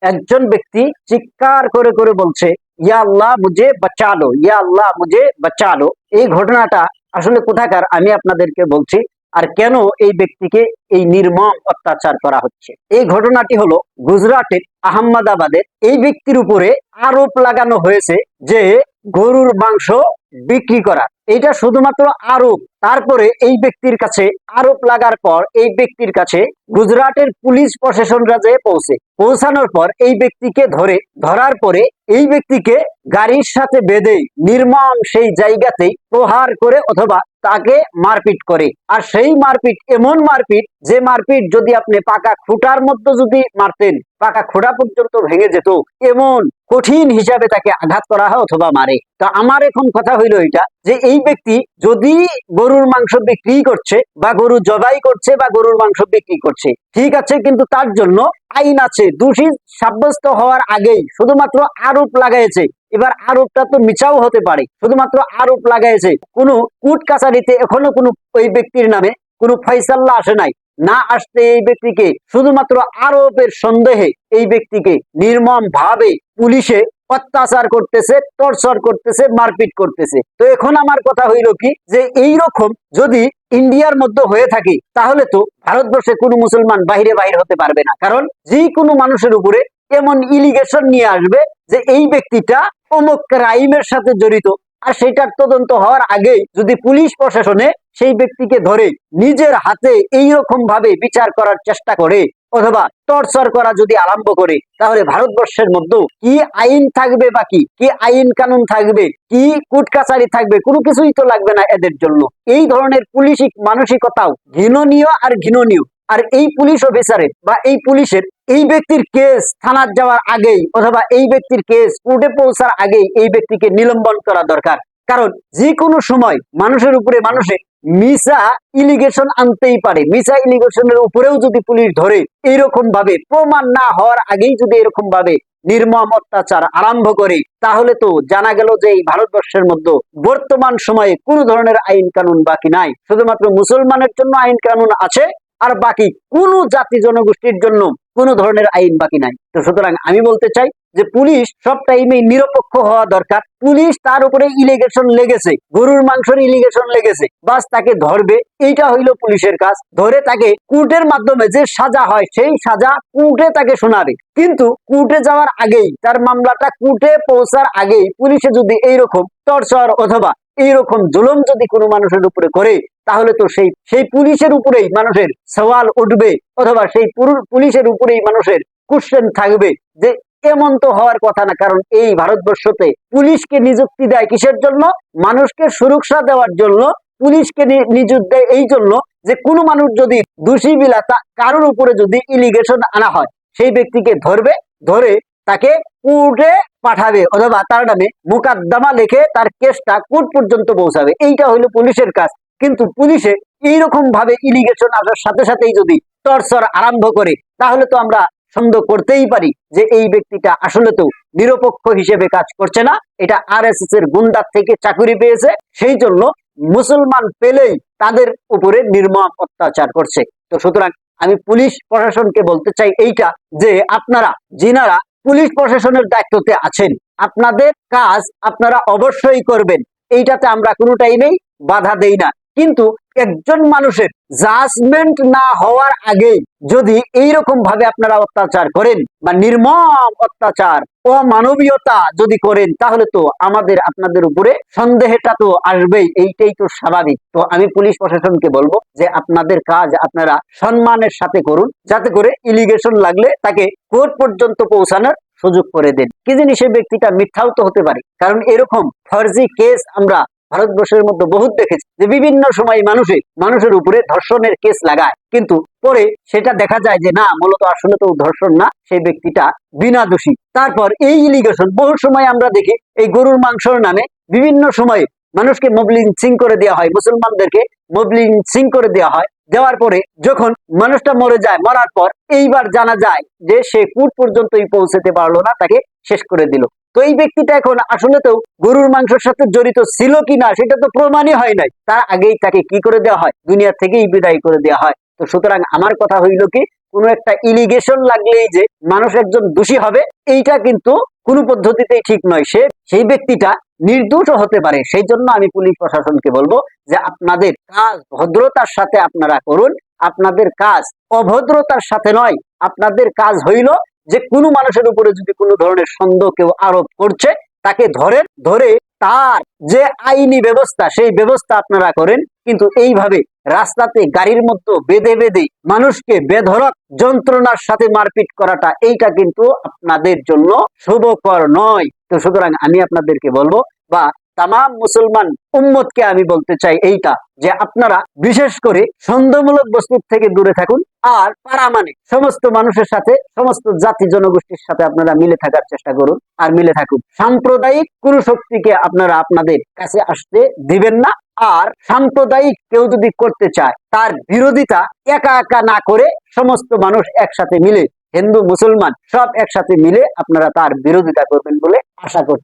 একজন ব্যক্তি চিৎকার করে করে বলছে, ইয়া আল্লাহ মুঝে বাঁচা লো, ইয়া আল্লাহ মুঝে বাঁচা লো। এই ঘটনাটা আসলে কোথাকার আমি আপনাদেরকে বলছি, আর কেন এই ব্যক্তিকে এই নির্মম অত্যাচার করা হচ্ছে। এই ঘটনাটি হলো গুজরাটের আহমেদাবাদের। এই ব্যক্তির উপরে আরোপ লাগানো হয়েছে যে গরুর মাংস বিক্রি করা। এটা শুধুমাত্র আরোপ। তারপরে এই ব্যক্তির কাছে আরোপ লাগার পর এই ব্যক্তির কাছে গুজরাটের পুলিশ প্রশাসনরা যে পৌঁছানোর পর এই ব্যক্তিকে ধরার পরে এই ব্যক্তিকে গাড়ির সাথে বেঁধে নির্মম সেই জায়গাতেই প্রহার করে অথবা তাকে মারপিট করে। আর সেই মারপিট এমন মারপিট, যে মারপিট যদি আপনি পাকা খুঁটার মধ্যে যদি মারতেন, পাকা খুঁটা পর্যন্ত ভেঙে যেত, এমন কঠিন হিসাবে তাকে আঘাত করা হয় অথবা মারে। তো আমার এখন কথা হইলো এটা, যে এই ব্যক্তি যদি গরুর মাংস বিক্রি করছে বা গরু জবাই করছে বা গরুর মাংস বিক্রি করছে, ঠিক আছে, কিন্তু তার জন্য আইন আছে। দোষী সাব্যস্ত হওয়ার আগেই শুধুমাত্র আরোপ লাগাইছে। এবার আরোপটা তো মিছাও হতে পারে, শুধুমাত্র আরোপ লাগাইছে। কোনো কোর্ট কাছারিতে এখনো কোনো ওই ব্যক্তির নামে কোনো ফয়সালা আসে নাই। না আসতে এই ব্যক্তিকে শুধুমাত্র আরোপের সন্দেহে এই ব্যক্তিকে নির্মম ভাবে পুলিশে অত্যাচার করতেছে, টর্চার করতেছে, মারপিট করতেছে। তো এখন আমার কথা হইল কি, যে এই রকম যদি ইন্ডিয়ার মধ্যে হয়ে থাকে, তাহলে তো ভারতবর্ষে কোনো মুসলমান বাহিরে হতে পারবে না। কারণ যে কোনো মানুষের উপরে এমন ইলিগেশন নিয়ে আসবে যে এই ব্যক্তিটা অমুক ক্রাইমের সাথে জড়িত, আর সেটার তদন্ত হওয়ার আগেই যদি পুলিশ প্রশাসনে সেই ব্যক্তিকে ধরে নিজের হাতে এইরকম ভাবে বিচার করার চেষ্টা করে অথবা টর্চার করা যদি আরম্ভ করে, তাহলে ভারতবর্ষের মধ্যে কি আইন থাকবে, বা কি আইন কানুন থাকবে, কি কোর্ট কাছারি থাকবে, কোনো কিছুই তো লাগবে না এদের জন্য। এই ধরনের পুলিশিক মানসিকতাও ঘৃণনীয় আর ঘৃণনীয়। আর এই পুলিশ অফিসারের বা এই পুলিশের এই ব্যক্তির কেস থানার যাওয়ার আগেই অথবা এই ব্যক্তির কেস কোর্টে পৌঁছার আগেই এই ব্যক্তিকে নিলম্বন করা দরকার। কারণ যে কোনো সময় মানুষের উপরে মানুষে মিসা ইলিগেশন আনতেই পারে। মিসা ইলিগেশনের উপরেও যদি পুলিশ ধরে, এইরকম ভাবে প্রমাণ না হওয়ার আগেই যদি এরকম ভাবে নির্মম অত্যাচার আরম্ভ করে, তাহলে তো জানা গেল যে এই ভারতবর্ষের মধ্যে বর্তমান সময়ে কোন ধরনের আইন কানুন বাকি নাই। শুধুমাত্র মুসলমানের জন্য আইন কানুন আছে, আর বাকি কোন জাতি জনগোষ্ঠীর জন্য কোন ধরনের আইন বাকি নাই। তো সুতরাং আমি বলতে চাই যে পুলিশ সব টাইমে নিরপেক্ষ হওয়া দরকার। পুলিশ তার উপরে ইলিগেশন লেগেছে, গরুর মাংসের ইলিগেশন লেগেছে, বাস তাকে ধরবে, এইটা হইলো পুলিশের কাজ। ধরে তাকে কোর্টের মাধ্যমে যে সাজা হয় সেই সাজা কোর্টে তাকে শোনাবে। কিন্তু কোর্টে যাওয়ার আগেই, তার মামলাটা কোর্টে পৌঁছার আগেই পুলিশে যদি এইরকম টর্চার অথবা এইরকম জুলুম যদি কোনো মানুষের উপরে করে, তাহলে তো সেই পুলিশের উপরেই মানুষের সওয়াল উঠবে অথবা সেই পুলিশের উপরেই মানুষের কোশ্চেন থাকবে যে এমন তো হওয়ার কথা না। কারণ এই ভারতবর্ষতে পুলিশকে নিযুক্তি দেয় কিসের জন্য? মানুষকে সুরক্ষা দেওয়ার জন্য। পুলিশকে নিযুক্তি দেয় এই জন্য যে কোনো মানুষ যদি দোষী বিলা কারোর উপরে যদি ইলিগেশন আনা হয়, সেই ব্যক্তিকে ধরবে, ধরে তাকে কোর্টে পাঠাবে অথবা তার নামে মোকদ্দমা লিখে তার কেসটা কোর্ট পর্যন্ত পৌঁছাবে। এইটা হইলো পুলিশের কাজ। কিন্তু পুলিশে এইরকম ভাবে ইলিগেশন আসার সাথে সাথেই যদি টর্চার আরম্ভ করে, তাহলে তো আমরা সন্দেহ করতেই পারি যে এই ব্যক্তিটা আসলে তো নিরপেক্ষ হিসেবে কাজ করছে না, এটা আরএসএস এর গুন্ডার থেকে চাকরি পেয়েছে, সেই জন্য মুসলমান পেলেই তাদের উপরে নির্মম অত্যাচার করছে। তো সুতরাং আমি পুলিশ প্রশাসনকে বলতে চাই এইটা, যে আপনারা যিনারা পুলিশ প্রশাসনের দায়িত্বতে আছেন, আপনাদের কাজ আপনারা অবশ্যই করবেন, এইটাতে আমরা কোনো টাইমেই বাধা দেই না। কিন্তু একজন মানুষের জাজমেন্ট না হওয়ার আগেই যদি এইরকম ভাবে আপনারা অত্যাচার করেন বা নির্মম অত্যাচার, অমানবীয়তা যদি করেন, তাহলে তো আমাদের আপনাদের উপরে সন্দেহটা তো আসবেই, এইটাই তো স্বাভাবিক। তো আমি পুলিশ প্রশাসনকে বলবো যে আপনাদের কাজ আপনারা সম্মানের সাথে করুন, যাতে করে ইলিগেশন লাগলে তাকে কোর্ট পর্যন্ত পৌঁছানোর সুযোগ করে দেন। কি জানি সে ব্যক্তিটা মিথ্যাও তো হতে পারে। কারণ এরকম ফর্জি কেস আমরা ভারতবর্ষের মধ্যে বহুত দেখেছি, যে বিভিন্ন সময় মানুষের উপরে ধর্ষণের কেস লাগায়, কিন্তু পরে সেটা দেখা যায় যে না, মূলত আসলে তো ধর্ষণ না, সেই ব্যক্তিটা বিনা দোষী। তারপর এই ইলিগেশন বহু সময় আমরা দেখি এই গরুর মাংসের নামে বিভিন্ন সময়ে মানুষকে মবলিং সিং করে দেওয়া হয়, মুসলমানদেরকে মবলিং সিং করে দেওয়া হয়। দেওয়ার পরে যখন মানুষটা মরে যায়, মরার পর এইবার জানা যায় যে সে কোর্ট পর্যন্তই পৌঁছতে পারলো না, তাকে শেষ করে দিল। তো এই ব্যক্তিটা এখন আসলে তো গরুর মাংসের সাথে জড়িত ছিল কিনা সেটা তো প্রমাণই হয় নাই, তার আগেই তাকে কি করে দেওয়া হয়, দুনিয়া থেকেই বিদায় করে দেওয়া হয়। তো সুতরাং আমার কথা হইল কি, কোনো একটা ইলিগেশন লাগলেই যে মানুষ একজন দোষী হবে এইটা কিন্তু কোনো পদ্ধতিতেই ঠিক নয়। সেই ব্যক্তিটা নির্দোষ হতে পারে। সেই জন্য আমি পুলিশ প্রশাসনকে বলবো যে আপনাদের কাজ ভদ্রতার সাথে আপনারা করুন, আপনাদের কাজ অভদ্রতার সাথে নয়। আপনাদের কাজ হইল যে কোনো মানুষের উপরে যদি কোনো ধরনের সন্দেহ কেউ আরোপ করছে তাকে ধরে তার যে আইনি ব্যবস্থা সেই ব্যবস্থা আপনারা করেন। কিন্তু এইভাবে রাস্তাতে গাড়ির মধ্যে বেঁধে বেঁধে মানুষকে বেধড়ক যন্ত্রণার সাথে মারপিট করাটা এইটা কিন্তু আপনাদের জন্য শুভকর নয়। তো সুতরাং আমি আপনাদেরকে বলবো বা তাম মুসলমান উম্মতকে আমি বলতে চাই এইটা, যে আপনারা বিশেষ করে সন্দেহমূলক বস্তু থেকে দূরে থাকুন, আর পারামানিক সমস্ত মানুষের সাথে সমস্ত জাতি জনগোষ্ঠীর সাথে আপনারা মিলে থাকার চেষ্টা করুন আর মিলে থাকুন। সাম্প্রদায়িক কোন শক্তিকে আপনারা আপনাদের কাছে আসতে দিবেন না। আর সাম্প্রদায়িক কেউ যদি করতে চায় তার বিরোধিতা একা একা না করে সমস্ত মানুষ একসাথে মিলে, হিন্দু মুসলমান সব একসাথে মিলে আপনারা তার বিরোধিতা করবেন বলে আশা করছি।